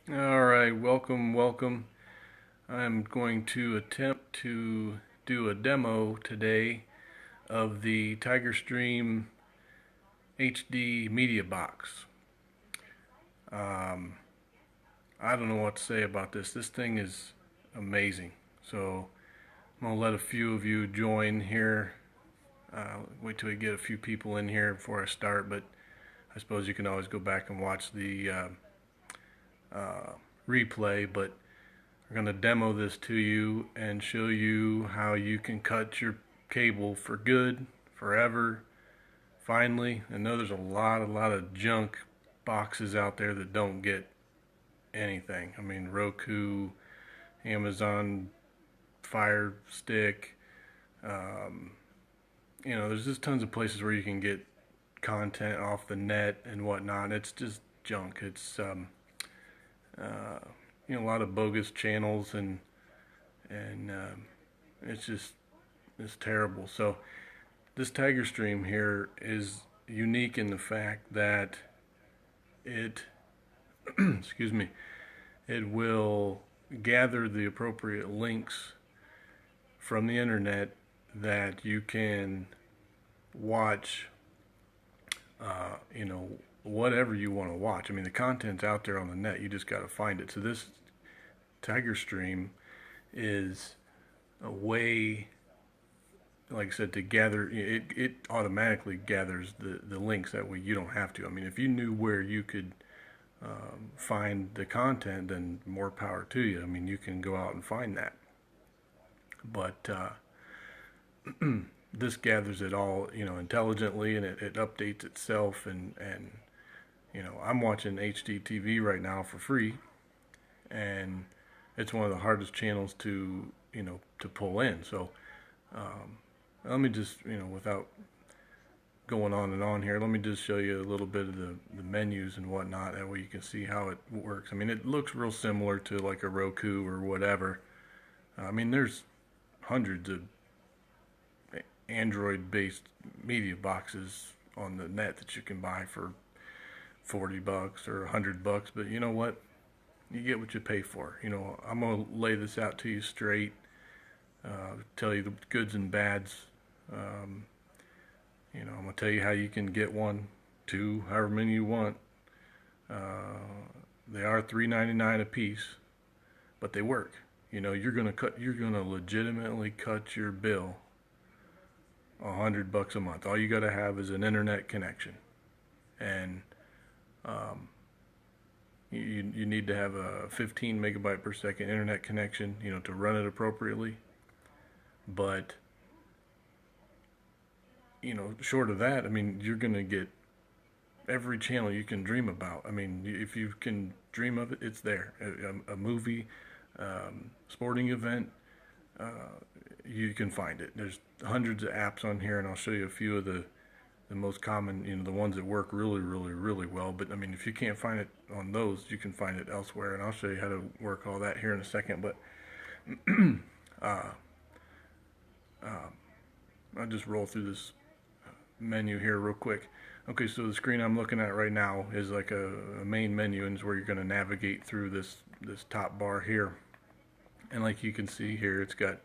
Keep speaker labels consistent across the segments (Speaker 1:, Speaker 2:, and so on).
Speaker 1: Alright, welcome. I'm going to attempt to do a demo today of the TigerStream HD media box. Um, I don't know what to say about this. This thing is amazing. So I'm going to let a few of you join here. Wait till we get a few people in here before I start, but I suppose you can always go back and watch the uh, replay. But we're going to demo this to you and show you how you can cut your cable for good, forever, finally. I know there's a lot of junk boxes out there that don't get anything. I mean, Roku, Amazon Fire Stick, um, there's just tons of places where you can get content off the net and whatnot. It's just junk. It's uh, a lot of bogus channels and it's terrible. So this Tiger Stream here is unique in the fact that it excuse me, it will gather the appropriate links from the internet that you can watch whatever you want to watch. I mean, the content's out there on the net, you just got to find it. So this Tiger Stream is a way, like I said, to gather it automatically gathers the links. That way you don't have to. I mean, if you knew where you could find the content, then more power to you. I mean, you can go out and find that. But this gathers it all, intelligently, and it updates itself. And I'm watching HDTV right now for free, and it's one of the hardest channels to pull in. So let me just, without going on and on here, let me just show you a little bit of the menus and whatnot. That way you can see how it works. I mean, it looks real similar to like a Roku or whatever. I mean, there's hundreds of Android-based media boxes on the net that you can buy for $40 or $100. But you know what? You get what you pay for. I'm gonna lay this out to you straight. Tell you the goods and bads. Um, I'm gonna tell you how you can get one, two, however many you want. They are $3.99 a piece, but they work. You're gonna legitimately cut your bill $100 a month. All you gotta have is an internet connection, and you need to have a 15 megabyte per second internet connection, to run it appropriately. But short of that, I mean, you're gonna get every channel you can dream about. I mean, if you can dream of it, it's there. A movie, sporting event, you can find it. There's hundreds of apps on here, and I'll show you a few of the most common, the ones that work really well. But I mean, if you can't find it on those, you can find it elsewhere, and I'll show you how to work all that here in a second. But uh, I'll just roll through this menu here real quick. Okay, so the screen I'm looking at right now is like a main menu, and is where you're going to navigate through this top bar here. And like you can see here, it's got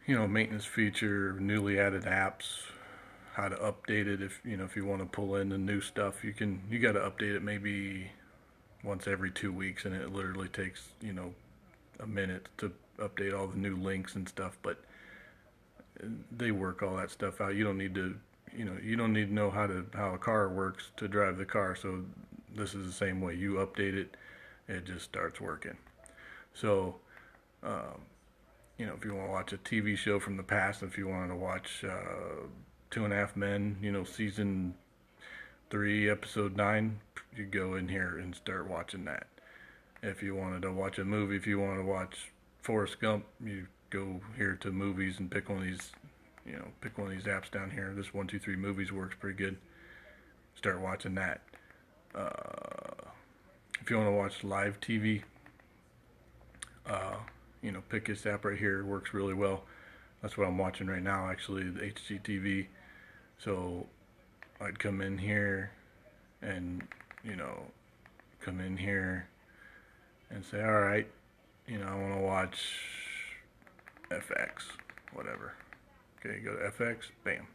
Speaker 1: maintenance feature, newly added apps, how to update it. If you want to pull in the new stuff, you got to update it maybe once every 2 weeks, and it literally takes a minute to update all the new links and stuff. But they work all that stuff out. You don't need to know how a car works to drive the car. So this is the same way. You update it, it just starts working. So if you want to watch a TV show from the past, if you wanted to watch Two and a Half Men, season 3, episode 9, you go in here and start watching that. If you wanted to watch a movie, if you want to watch Forrest Gump, you go here to movies and pick one of these apps down here. This 123 Movies works pretty good. Start watching that. If you want to watch live TV, pick this app right here. It works really well. That's what I'm watching right now, actually, the HGTV. So I'd come in here and, come in here and say, all right, I want to watch FX, whatever. Okay, go to FX, bam.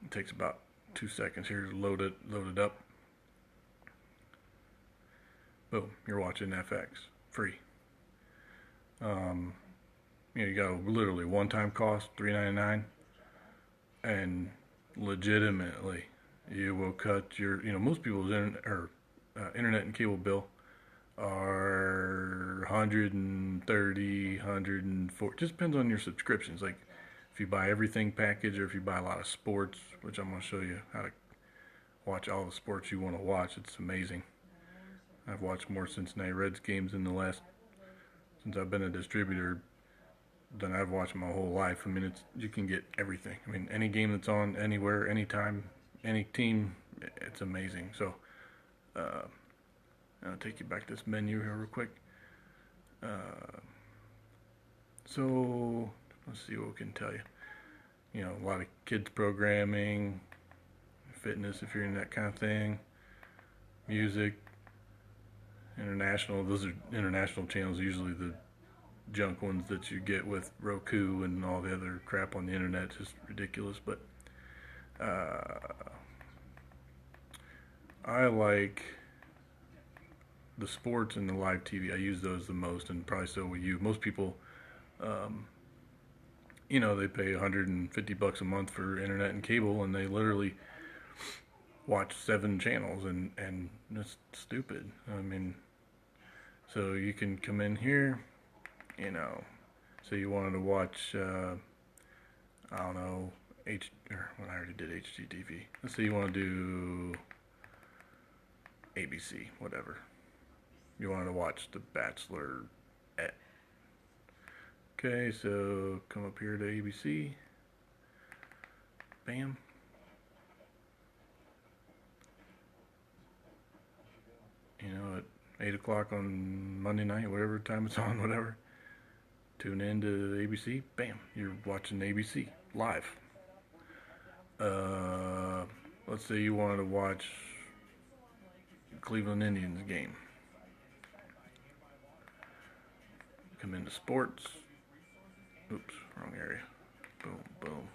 Speaker 1: It takes about 2 seconds here to load it up. Boom, you're watching FX, free. You got a literally one-time cost, $3.99, and legitimately, you will cut your, most people's internet and cable bill are 130, 140. Just depends on your subscriptions. Like if you buy everything package, or if you buy a lot of sports, which I'm going to show you how to watch all the sports you want to watch. It's amazing. I've watched more Cincinnati Reds games since I've been a distributor than I've watched my whole life. I mean, you can get everything. I mean, any game that's on anywhere, anytime, any team, it's amazing. So, I'll take you back to this menu here real quick. So, let's see what we can tell you. A lot of kids programming, fitness if you're in that kind of thing, music, international. Those are international channels, usually the junk ones that you get with Roku and all the other crap on the internet. It's just ridiculous. But I like the sports and the live TV. I use those the most, and probably so will you. Most people, they pay $150 a month for internet and cable, and they literally watch 7 channels, and it's stupid. I mean, so you can come in here, so you wanted to watch, I don't know, I already did HGTV. Let's say you want to do ABC, whatever. You wanted to watch The Bachelor. Okay, so come up here to ABC. Bam. At 8 o'clock on Monday night, whatever time it's on, whatever. Tune in to ABC. Bam, you're watching ABC live. Let's say you wanted to watch Cleveland Indians game. Come into sports. Oops, wrong area. Boom, boom.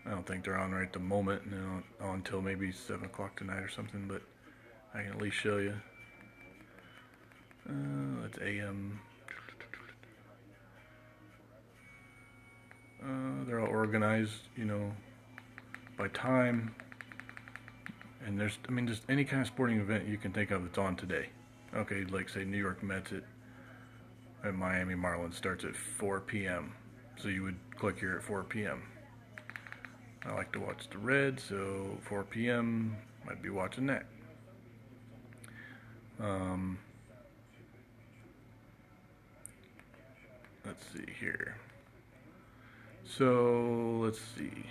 Speaker 1: I don't think they're on right at the moment, on until maybe 7 o'clock tonight or something, but I can at least show you. That's AM. They're all organized, by time. And there's, just any kind of sporting event you can think of that's on today. Okay, like say New York Mets at Miami Marlins starts at 4 p.m. So you would click here at 4 p.m. I like to watch the Reds, so 4 p.m. I'd be watching that. Let's see here. So let's see.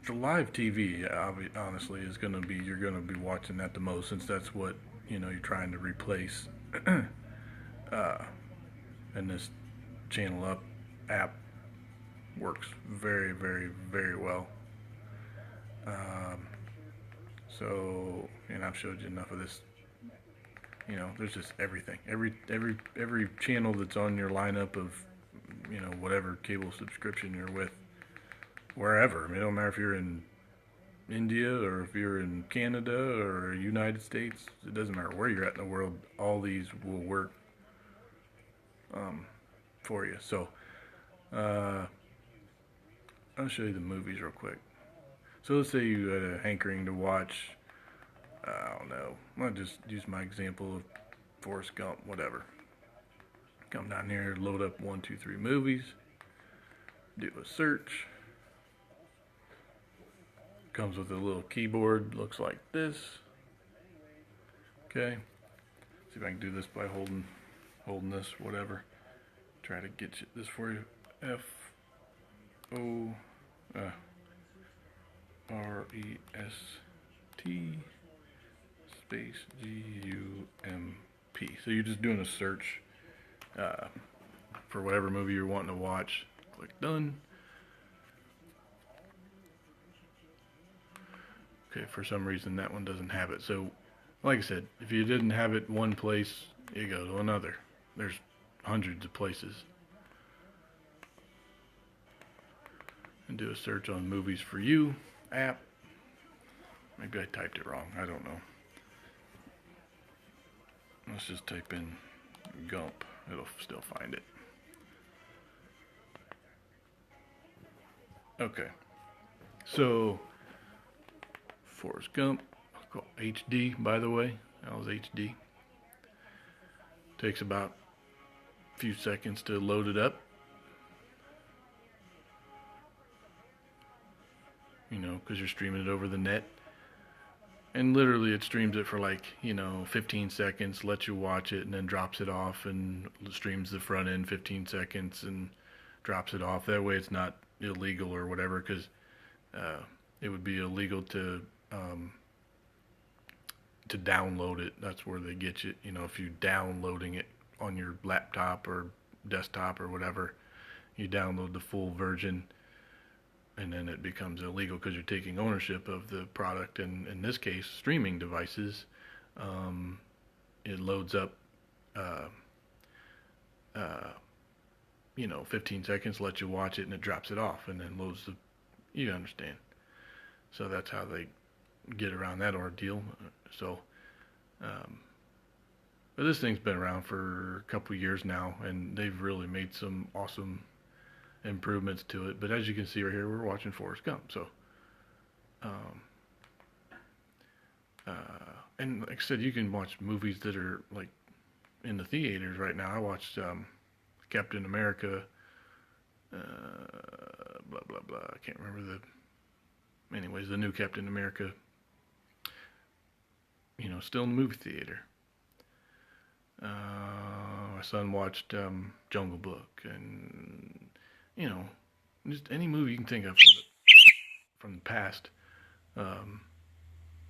Speaker 1: The live TV, honestly, is going to be, you're going to be watching that the most, since that's what, you're trying to replace. And this Channel Up app works very, very, very well. So, I've showed you enough of this. There's just everything. Every channel that's on your lineup of, whatever cable subscription you're with, wherever. It don't matter if you're in India or if you're in Canada or United States. It doesn't matter where you're at in the world. All these will work for you. So I'll show you the movies real quick. So let's say you had a hankering to watch, I don't know, I'll just use my example of Forrest Gump, whatever. Come down here, load up 1, 2, 3 movies, do a search. Comes with a little keyboard, looks like this. Okay, see if I can do this by holding this, whatever. Try to get this for you. FOREST space GUMP. So you're just doing a search for whatever movie you're wanting to watch. Click done. Okay, for some reason that one doesn't have it. So, like I said, if you didn't have it one place, you go to another. There's hundreds of places. And do a search on Movies for You app. Maybe I typed it wrong. I don't know. Let's just type in Gump. It'll still find it. Okay. So, Forrest Gump. HD, by the way. That was HD. Takes about a few seconds to load it up. You know, because you're streaming it over the net. And literally it streams it for like, 15 seconds, lets you watch it, and then drops it off and streams the front end 15 seconds and drops it off. That way it's not illegal or whatever, because it would be illegal to download it. That's where they get you. If you're downloading it on your laptop or desktop or whatever, you download the full version, and then it becomes illegal because you're taking ownership of the product. And in this case, streaming devices, it loads up, 15 seconds, lets you watch it, and it drops it off, and then loads the, you understand. So that's how they get around that ordeal. So, but this thing's been around for a couple years now, and they've really made some awesome improvements to it. But as you can see right here, we're watching Forrest Gump. So, and like I said, you can watch movies that are like in the theaters right now. I watched Captain America, blah blah blah. I can't remember the new Captain America. Still in the movie theater. My son watched Jungle Book, and just any movie you can think of from the past.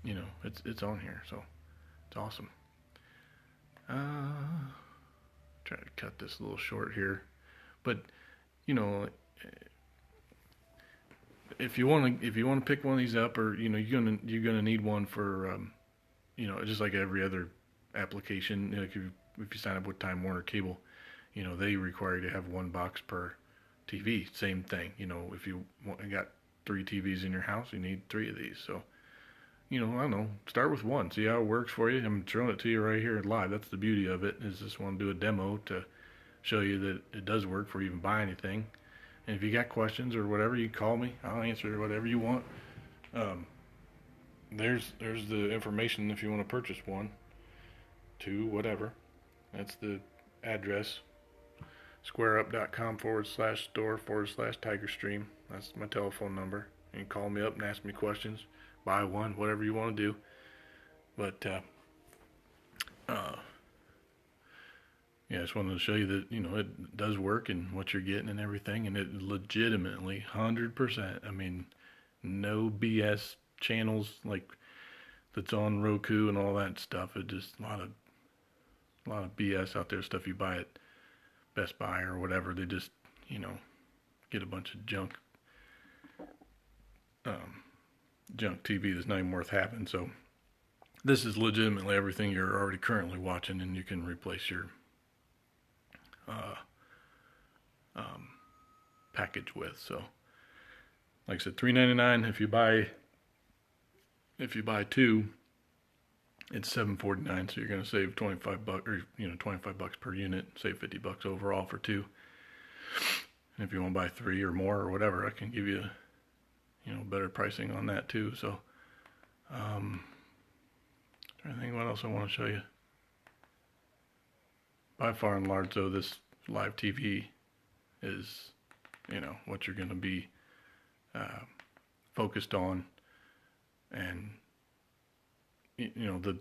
Speaker 1: It's on here, so it's awesome. Try to cut this a little short here, but if you want to pick one of these up, or you're gonna need one for just like every other application. Like if you sign up with Time Warner Cable, they require you to have one box per TV. Same thing. If you got 3 TVs in your house, you need 3 of these. So, I don't know. Start with one. See how it works for you. I'm throwing it to you right here live. That's the beauty of it. Is just want to do a demo to show you that it does work before you even buy anything. And if you got questions or whatever, you call me. I'll answer whatever you want. There's the information if you want to purchase 1, 2, whatever. That's the address. squareup.com/store/TigerStream. That's my telephone number. You can call me up and ask me questions. Buy one, whatever you want to do. But I just wanted to show you that it does work and what you're getting and everything, and it legitimately 100%. I mean, no BS channels like that's on Roku and all that stuff. It just a lot of BS out there. Stuff you buy at Best Buy or whatever. They just get a bunch of junk TV that's not even worth having. So this is legitimately everything you're already currently watching, and you can replace your package with. So like I said, $3.99. If you buy 2, it's $7.49. So you're going to save $25 or $25 per unit, save $50 overall for 2. And if you want to buy 3 or more or whatever, I can give you better pricing on that too. So trying to think what else I want to show you. By far and large though, this live TV is what you're going to be focused on. And the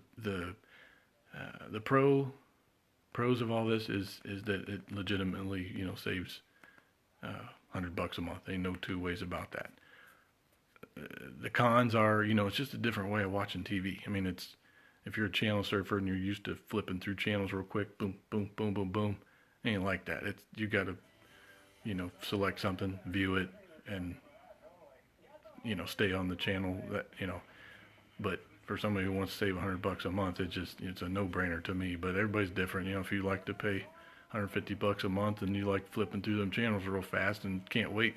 Speaker 1: pros of all this is that it legitimately saves $100 a month. Ain't no two ways about that. The cons are it's just a different way of watching TV. I mean, if you're a channel surfer and you're used to flipping through channels real quick, boom boom boom boom boom, it ain't like that. You got to select something, view it, and stay on the channel that. But for somebody who wants to save $100 a month, it's a no-brainer to me. But everybody's different. If you like to pay $150 a month and you like flipping through them channels real fast and can't wait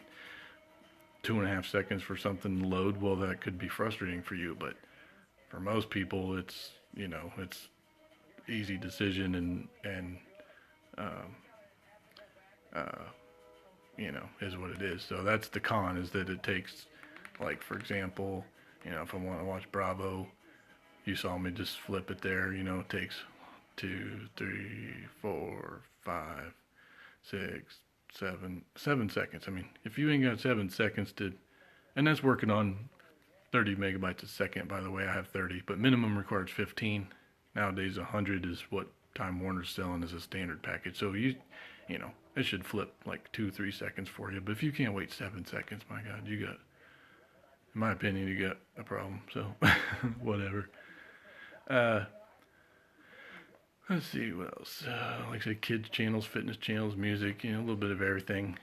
Speaker 1: 2.5 seconds for something to load, well, that could be frustrating for you. But for most people, it's easy decision and um, uh, is what it is. So that's the con, is that it takes, like, for example, if I want to watch Bravo, you saw me just flip it there, it takes 2, 3, 4, 5, 6, 7 seconds. I mean, if you ain't got 7 seconds and that's working on 30 megabytes a second, by the way. I have 30, but minimum requires 15. Nowadays, 100 is what Time Warner's selling as a standard package. So it should flip like 2, 3 seconds for you. But if you can't wait 7 seconds, my God, in my opinion, you got a problem. So, whatever. Let's see what else. Like I said, kids channels, fitness channels, music, a little bit of everything.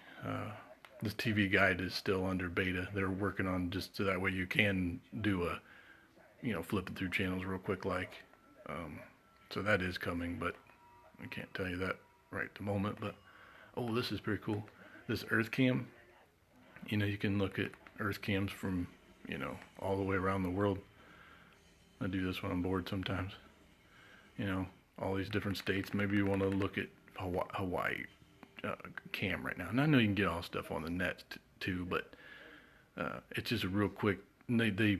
Speaker 1: This TV guide is still under beta. They're working on just so that way you can do flipping through channels real quick, like. So that is coming, but I can't tell you that right at the moment. But this is pretty cool. This Earth Cam, you can look at Earth Cams from all the way around the world. I do this when I'm bored sometimes. All these different states. Maybe you want to look at Hawaii cam right now. And I know you can get all stuff on the net too, but it's just a real quick. They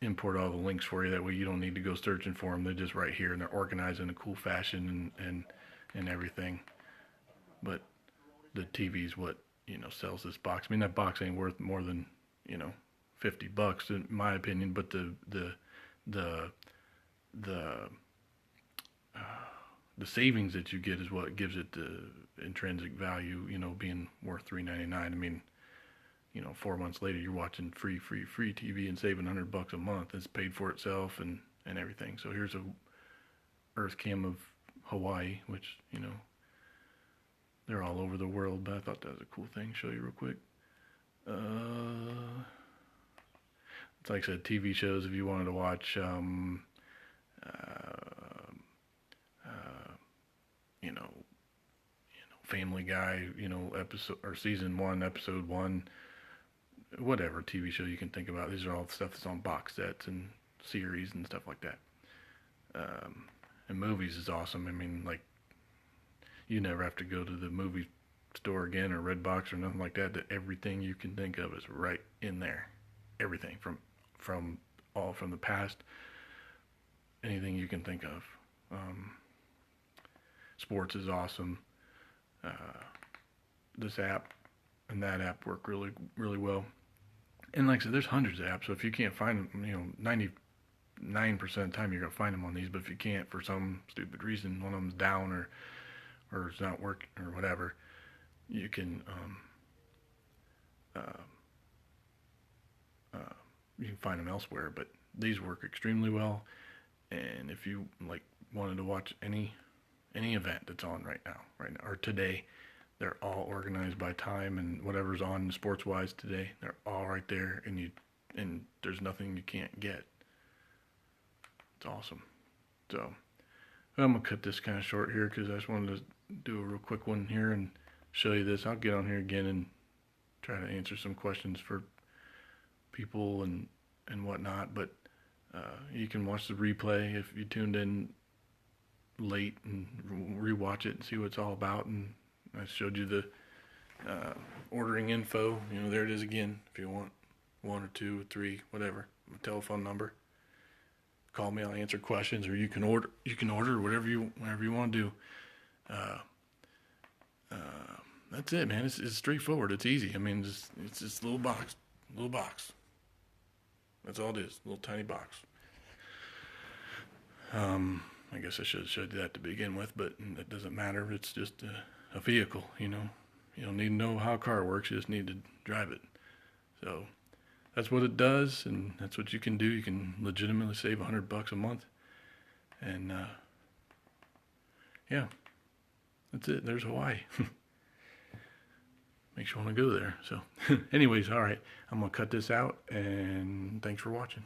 Speaker 1: import all the links for you. That way you don't need to go searching for them. They're just right here, and they're organized in a cool fashion and everything. But the TV's what sells this box. I mean, that box ain't worth more than $50 in my opinion. But the savings that you get is what gives it the intrinsic value, being worth $3.99. I mean, 4 months later, you're watching free TV and saving $100 a month. It's paid for itself and everything. So here's a Earth Cam of Hawaii, which, they're all over the world, but I thought that was a cool thing. Show you real quick. It's like I said, TV shows, if you wanted to watch, Family Guy, episode or season 1, episode 1, whatever TV show you can think about. These are all stuff that's on box sets and series and stuff like that. And movies is awesome. I mean, like, you never have to go to the movie store again or Redbox or nothing like that. That everything you can think of is right in there. Everything from the past, anything you can think of. Sports is awesome. This app and that app work really, really well. And like I said, there's hundreds of apps, so if you can't find them, 99% of the time you're going to find them on these, but if you can't, for some stupid reason, one of them's down or it's not working or whatever, you can find them elsewhere. But these work extremely well, and if you wanted to watch any event that's on right now or today, they're all organized by time and whatever's on sports wise today, they're all right there, and there's nothing you can't get. It's awesome. So I'm gonna cut this kind of short here because I just wanted to do a real quick one here and show you this. I'll get on here again and try to answer some questions for people and whatnot, but you can watch the replay if you tuned in late and rewatch it and see what it's all about. And I showed you the ordering info. There it is again. If you want 1 or 2 or 3, whatever, my telephone number. Call me. I'll answer questions, or you can order. Whatever you want to do. That's it, man. It's straightforward. It's easy. I mean, it's just a little box. That's all it is. A little tiny box. I guess I should have showed you that to begin with, but that doesn't matter. It's just a vehicle, You don't need to know how a car works. You just need to drive it. So that's what it does, and that's what you can do. You can legitimately save $100 a month. And yeah, that's it. There's Hawaii. makes you want to go there. So anyways, all right, I'm going to cut this out, and thanks for watching.